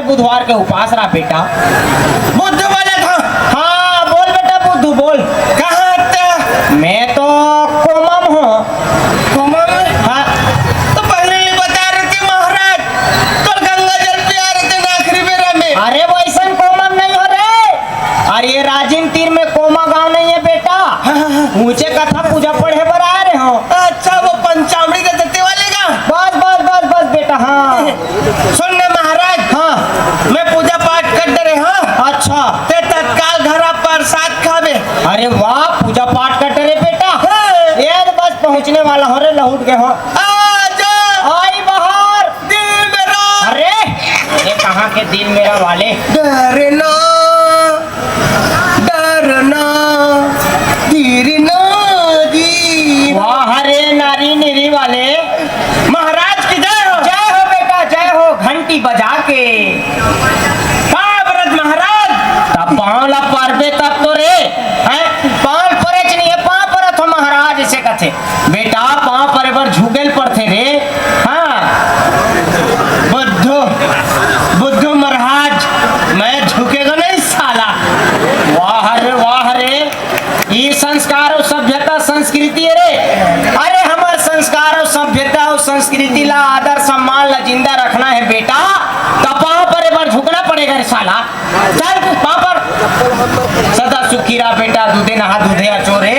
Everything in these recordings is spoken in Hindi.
बुधवार के उपास रहा बेटा। बुद्ध बोले था। हाँ बोल बेटा बुद्धू बोल। कहाँ? मैं तो कोमम हूँ। कोमम? हाँ तो पहले नहीं बता रहे थे महाराज, तो गंगा जल पिया रहे थे आखिरी बेरा में। अरे वो ऐसा कोमम नहीं हो रहे। अरे ये राजिम तीर में कोमा गांव नहीं है बेटा। ऊंचे कथा पूजा पढ़े पर आ रहे हो। अच्छा वो पंचामृत के देते वाले का? बस बस बस बस बेटा। हाँ सुनने महाराज, हाँ मैं पूजा पाठ कर दे रहे। हाँ अच्छा ते तत्काल घर प्रसाद खावे। अरे वाह पूजा पाठ करते रे बेटा। ये तो बस पहुंचने वाला हो रे लहुट के हो। आजा आई बाहर दिल मेरा। अरे ये कहाँ के दिल मेरा वाले। डरना डरना गिरना जी। वाह रे नारी निरी वाले। महाराज की जय हो। जय हो बेटा जय हो घंटी बजा के। व्रत महाराज तब पाँव ला परबे तब तो रे हैं पाँव परच नहीं है पाँव परत हो महाराज इसे कथे बेटा पाँव परे पर झुकेल पड़ते रे। हाँ बुद्धू बुद्धू महाराज मैं झुकेगा नहीं साला। वाह रे ये संस्कार और सभ्यता संस्कृति है रे। अरे हमारे संस्कार और सभ्यता और संस्कृति ला आदर सम्मान ला जिंदा रखना है बेटा तो पाँव परे पर झुकना पड़ेगा रे साला। चल पाँव पर सदा सुखी रहा बेटा दूधे नहा दूधे अचोरे।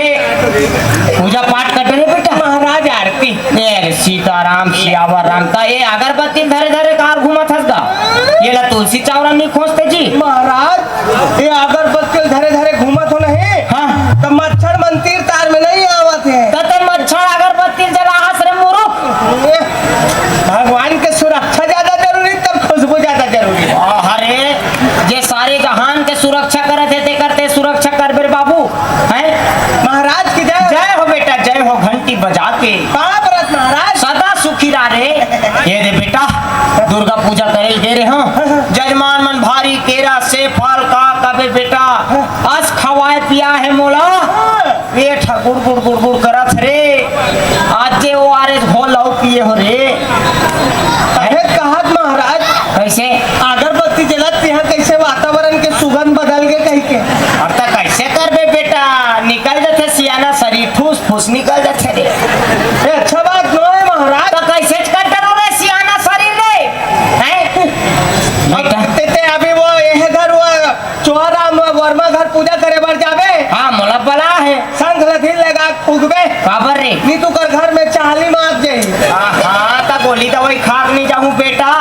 पूजा पाठ कर रहे बेटा। महाराज आरती ये सीताराम सियावर राम का ये अगरबत्ती धरे धरे कार घूमत हस गा। ये ला तुलसी चावरा नहीं खोजते जी। महाराज ये अगरबत्ती धरे धरे घूमत हो नहीं। हाँ तो मच्छर मंदिर तार में नहीं आवत है। तो मच्छर अगरबत्ती जला हस रे मुरुख। भगवान के सुरक्षा ज्यादा जरूरी तब खुशबू ज्यादा जरूरी। अरे जे सारे जहान के सुरक्षा करते थे करते सुरक्षा कर बेर बाबू हैं। महाराज की जय। जय हो बेटा जय हो घंटी बजा के। व्रत महाराज सदा सुखी रहा रे। ये दे बेटा दुर्गा पूजा करे दे रे। हाँ जजमान मन भारी केरा से फल का कबे बेटा आज खवाए पिया है मोला। ये ठगुड़ गुड़ गुड़ गुड़ करत रे। आज जे ओ आर एस घोल लाओ पिए हो रे। अरे कहत महाराज कैसे अगरबत्ती जलत यहाँ कैसे वातावरण के सुगंध बदल गए कहीं के। अब तक कैसे कर बे बेटा निकल जाते सियाना शरीर ठूस फूस निकल जाते रे। ये अच्छा बात नो है महाराज। तो कैसे कर डरोगे सियाना शरीर रे हैं बेटा। ते अभी वो यह घर वो चौराम वर्मा घर पूजा करे बर जाबे। हाँ मोला बला है संग लथीन लगा फूकबे काबर रे। नी तू कर घर में चाली मार जाई। हाँ ता गोली तो वही खाक नहीं जाऊं बेटा।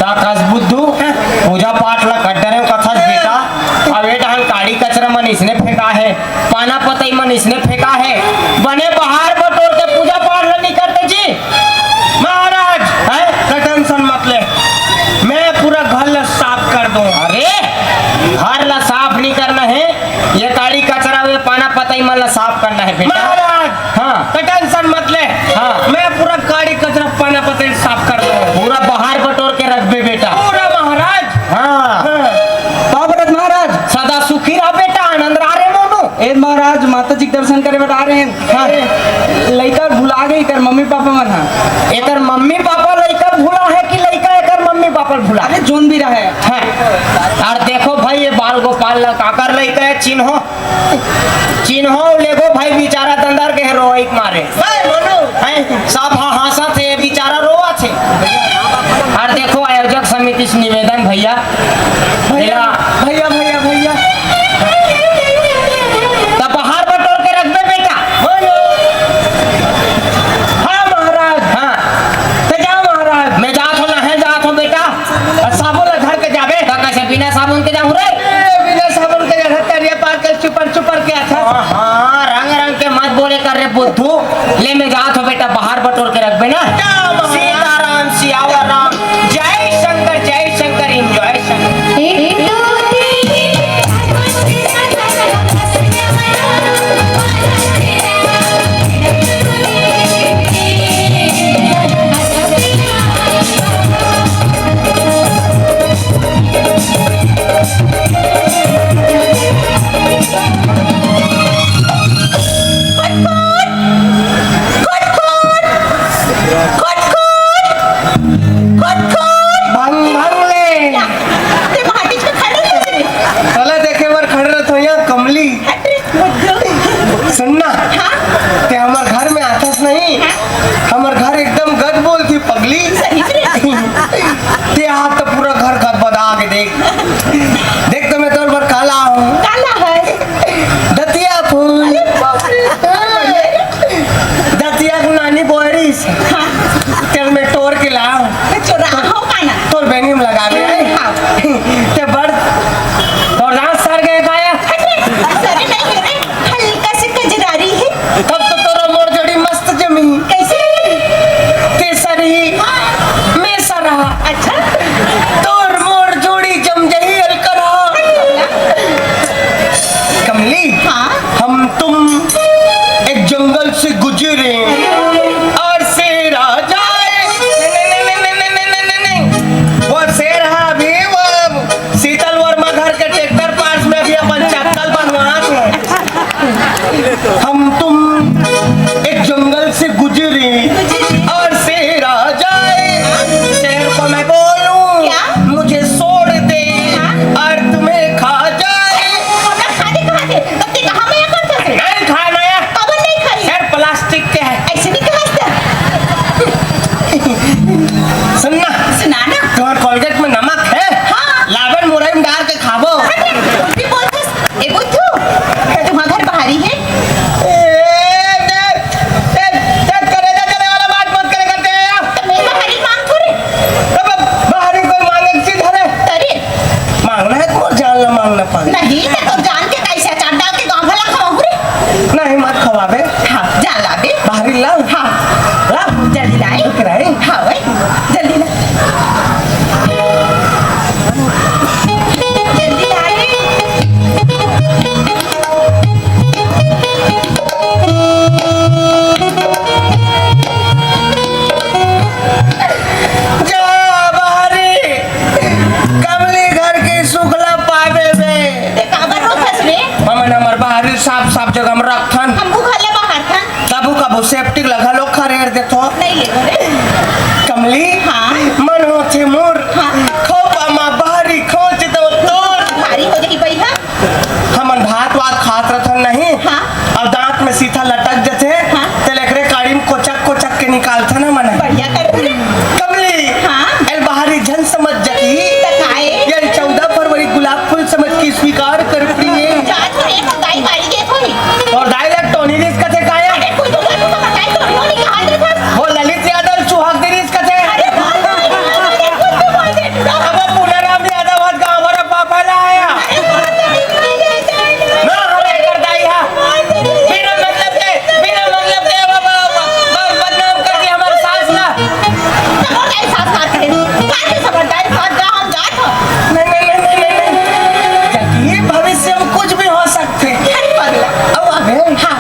ता कस बुद्धू पूजा पाठ ला कर डरे कथस बेटा। अब बेटा हम काड़ी कचरा मन इसने फेंका है पाना पतई मन इसने फेंका है बने बाहर बटोर के पूजा पाठ ला नहीं करते जी। महाराज है टेंशन मत ले मैं पूरा घर ला साफ कर दूं। अरे घर ला साफ नहीं करना है ये काड़ी कचरा वे पाना पतई मन ला साफ करना है बेटा। महाराज हाँ टेंशन मत ले। हाँ मैं पूरा काड़ी कचरा पाना पते साफ कर दूं। पूरा बाहर बटोर के रख बे बेटा। पूरा महाराज। हाँ व्रत महाराज सदा सुखी रहा बेटा आनंद रहा रे मोनू। ए महाराज माता जी के दर्शन करे बता रहे हैं। हाँ लड़का भुला गई कर मम्मी पापा मन। हाँ एकर मम्मी पापा लइका भूला है कि लइका एकर मम्मी पापा भूला है। अरे जोन भी रहा है। हाँ। और देखो भाई ये बाल गोपाल ला काकर लइका है चिन्हो चिन्हो लेगो भाई बेचारा दंदर के रोइक मारे हैं सब हंसा थे बेचारा रोआ थे। और देखो आयोजक समिति से निवेदन भैया भैया भैया भैया भैया तब बाहर बटोर के रख बे बेटा। हाँ महाराज। हाँ तो जाओ महाराज। मैं जात हो ना है जात हो बेटा। साबुन ला घर के जाबे। तो कैसे बिना साबुन के जाऊँ रे। बिना साबुन के जगह तरिया पार कर चुपर चुपर के अच्छा। हाँ रंग रंग के मत बोले कर रे बुद्धू। ले मैं जात हो बेटा बाहर बटोर के रख बे ना। सीताराम सियावर राम जय शंकर। गुजरे और शेर आ जाए। नहीं, वो शेर है अभी वो शीतल वर्मा घर के ट्रैक्टर पार्ट्स में भी अपन चक्कल बनवा के। हम तुम एक जंगल से गुजरे और शेर आ जाए। शेर को मैं बोलूं क्या? मुझे छोड़ दे और तुम्हें खा जाए। नहीं खाना है, शेर प्लास्टिक के है। सुनना तुम्हारे कोलगेट में नमक है, लावन मुरई में डाल के खाबो। बाहरी कोई मांगे चीज है, मांगना है तो जान ला, मांगना पाए नहीं मैं तो जान के कैसे चाट डाल के गाँव भला खाऊं रे। नहीं मत खवाबे। हाँ जान ला बे। बाहरी ला हाँ ला जल्दी लाए। कराई। हाँ भाई जल्दी ला, जल्दी लाए। जा बाहरी कमली घर की सुखला पावे बे। ते काबर रो फस रे। हमन हमर बाहरी साफ साफ जगह में रखथन, हम भूखले बाहर था। तबु कबू सेफ्टिक लगा लो खरेर देतो। नहीं ले रे। कमली हाँ। मन होते मोर हाँ। खोपा मा बाहरी खोच दो तोर। भारी हो जाई भाई। हाँ हमन भात वात खात रहथन नहीं। हाँ। अब दांत में सीधा लटक जथे हाँ। ते लेकरे काड़ी में कोचक कोचक के निकालथन हमन। बढ़िया कर रे। कमली हाँ। एल बाहरी जन समझ जकी तकाए ये 14 फरवरी गुलाब फूल समझ के स्वीकार कर प्रिय। जात रे तो गाय गाड़ी दे थोड़ी। और डायलॉग टोनी रिस कथे काया अरे कोई तो गाय तो बताई तो नहीं कहा रे बस। वो ललित यादव चुहक दे रिस कथे। अरे कोई तो बोल दे तू। अब पुनराम यादव हद गांव भरा पापा लाया ना हमें कर दाई हा बिना मतलब के बदनाम कर दिया हमारे सास ला। जकी भविष्य में कुछ भी हो सकते। अब अबे हाँ